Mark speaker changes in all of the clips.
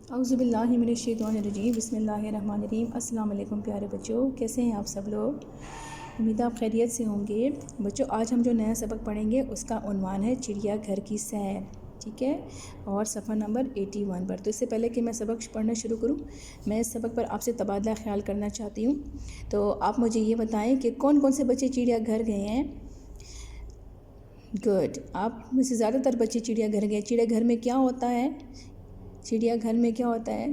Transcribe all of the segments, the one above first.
Speaker 1: اعوذ باللہ من الشیطان الرجیم، بسم اللہ الرحمن الرحیم۔ السلام علیکم پیارے بچوں، کیسے ہیں آپ سب لوگ؟ امید آپ خیریت سے ہوں گے۔ بچوں آج ہم جو نیا سبق پڑھیں گے اس کا عنوان ہے چڑیا گھر کی سیر، ٹھیک ہے، اور صفحہ نمبر 81 پر۔ تو اس سے پہلے کہ میں سبق پڑھنا شروع کروں، میں اس سبق پر آپ سے تبادلہ خیال کرنا چاہتی ہوں۔ تو آپ مجھے یہ بتائیں کہ کون کون سے بچے چڑیا گھر گئے ہیں؟ گڈ، آپ میں سے زیادہ تر بچے چڑیا گھر گئے۔ چڑیا گھر میں کیا ہوتا ہے؟ چڑیا گھر میں کیا ہوتا ہے؟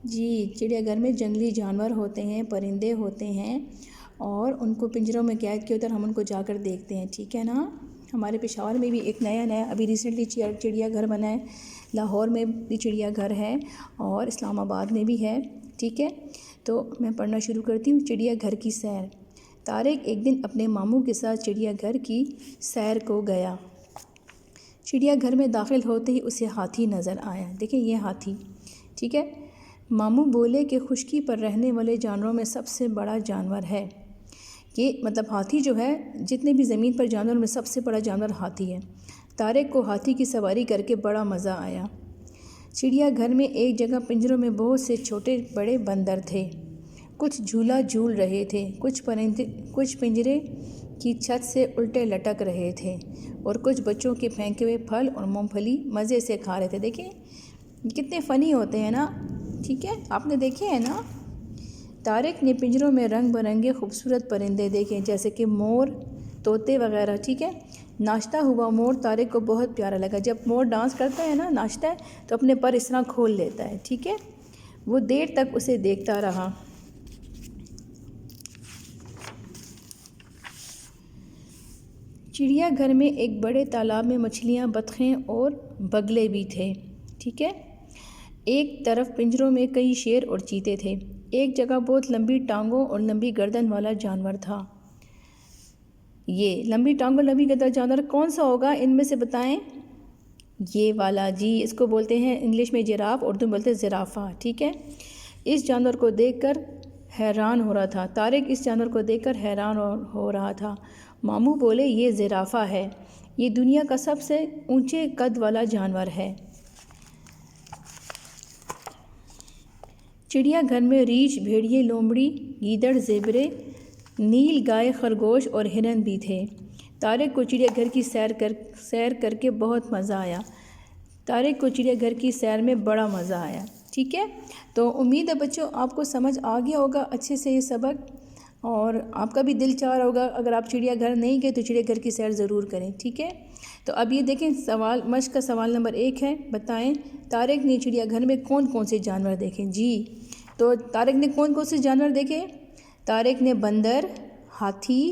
Speaker 1: جی چڑیا گھر میں جنگلی جانور ہوتے ہیں، پرندے ہوتے ہیں، اور ان کو پنجروں میں قید کیا ہوتا ہے، ہم ان کو جا کر دیکھتے ہیں، ٹھیک ہے نا۔ ہمارے پشاور میں بھی ایک نیا ابھی ریسنٹلی چڑیا گھر بنا ہے، لاہور میں بھی چڑیا گھر ہے اور اسلام آباد میں بھی ہے، ٹھیک ہے۔ تو میں پڑھنا شروع کرتی ہوں۔ چڑیا گھر کی سیر۔ طارق ایک دن اپنے ماموں کے ساتھ چڑیا گھر کی سیر کو گیا۔ چڑیا گھر میں داخل ہوتے ہی اسے ہاتھی نظر آیا۔ دیکھیں یہ ہاتھی، ٹھیک ہے۔ ماموں بولے کہ خشکی پر رہنے والے جانوروں میں سب سے بڑا جانور ہے۔ یہ مطلب ہاتھی جو ہے، جتنے بھی زمین پر جانوروں میں سب سے بڑا جانور ہاتھی ہے۔ طارق کو ہاتھی کی سواری کر کے بڑا مزہ آیا۔ چڑیا گھر میں ایک جگہ پنجروں میں بہت سے چھوٹے بڑے بندر تھے۔ کچھ جھولا جھول رہے تھے، کچھ پنجرے کی چھت سے الٹے لٹک رہے تھے، اور کچھ بچوں کے پھینکے ہوئے پھل اور مونگ پھلی مزے سے کھا رہے تھے۔ دیکھیں کتنے فنی ہوتے ہیں نا، ٹھیک ہے، آپ نے دیکھے ہیں نا۔ طارق نے پنجروں میں رنگ برنگے خوبصورت پرندے دیکھے، جیسے کہ مور، طوطے وغیرہ، ٹھیک ہے۔ ناچتا ہوا مور طارق کو بہت پیارا لگا۔ جب مور ڈانس کرتا ہے نا، ناچتا ہے تو اپنے پر اس طرح کھول لیتا ہے، ٹھیک ہے۔ وہ دیر تک اسے دیکھتا رہا۔ چڑیا گھر میں ایک بڑے تالاب میں مچھلیاں، بطخیں اور بگلے بھی تھے، ٹھیک ہے۔ ایک طرف پنجروں میں کئی شیر اور چیتے تھے۔ ایک جگہ بہت لمبی ٹانگوں اور لمبی گردن والا جانور تھا۔ یہ لمبی ٹانگوں لمبی گردن جانور کون سا ہوگا؟ ان میں سے بتائیں۔ یہ والا، جی، اس کو بولتے ہیں انگلش میں جراف، اردو میں بولتے ہیں زرافہ، ٹھیک ہے۔ اس جانور کو دیکھ کر حیران ہو رہا تھا۔ طارق اس جانور کو دیکھ کر حیران ہو رہا تھا۔ ماموں بولے یہ زرافہ ہے، یہ دنیا کا سب سے اونچے قد والا جانور ہے۔ چڑیا گھر میں ریچھ، بھیڑیے، لومڑی، گیدڑ، زیبرے، نیل گائے، خرگوش اور ہرن بھی تھے۔ طارق کو چڑیا گھر کی سیر کر کے بہت مزہ آیا۔ طارق کو چڑیا گھر کی سیر میں بڑا مزہ آیا، ٹھیک ہے۔ تو امید ہے بچوں آپ کو سمجھ آ گیا ہوگا اچھے سے یہ سبق، اور آپ کا بھی دل چاہ رہا ہوگا اگر آپ چڑیا گھر نہیں گئے تو چڑیا گھر کی سیر ضرور کریں، ٹھیک ہے۔ تو اب یہ دیکھیں مشق کا سوال نمبر 1 ہے، بتائیں طارق نے چڑیا گھر میں کون کون سے جانور دیکھے؟ جی، تو طارق نے کون کون سے جانور دیکھے؟ طارق نے بندر، ہاتھی،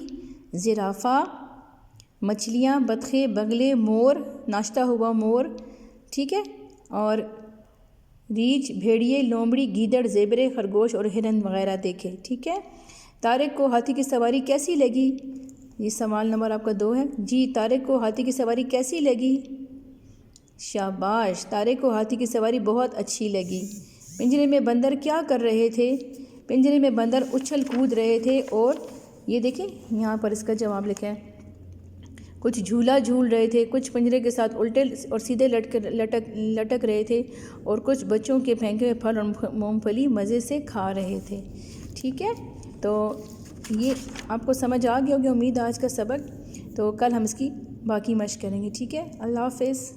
Speaker 1: زرافہ، مچھلیاں، بطخیں، بگلے، مور، ناچتا ہوا مور، ٹھیک ہے، اور ریچھ، بھیڑیے، لومڑی، گیدڑ، زیبرے، خرگوش اور ہرن وغیرہ دیکھے، ٹھیک ہے۔ طارق کو ہاتھی کی سواری کیسی لگی؟ یہ سوال نمبر آپ کا 2 ہے۔ جی، طارق کو ہاتھی کی سواری کیسی لگی؟ شاباش، طارق کو ہاتھی کی سواری بہت اچھی لگی۔ پنجرے میں بندر کیا کر رہے تھے؟ پنجرے میں بندر اچھل کود رہے تھے، اور یہ دیکھیں یہاں پر اس کا جواب لکھا ہے، کچھ جھولا جھول رہے تھے، کچھ پنجرے کے ساتھ الٹے اور سیدھے لٹک رہے تھے، اور کچھ بچوں کے پھینکے ہوئے پھل اور مونگ پھلی مزے سے کھا رہے تھے، ٹھیک ہے۔ تو یہ آپ کو سمجھ آ گیا ہوگی امید آج کا سبق۔ تو کل ہم اس کی باقی مشق کریں گے، ٹھیک ہے۔ اللہ حافظ۔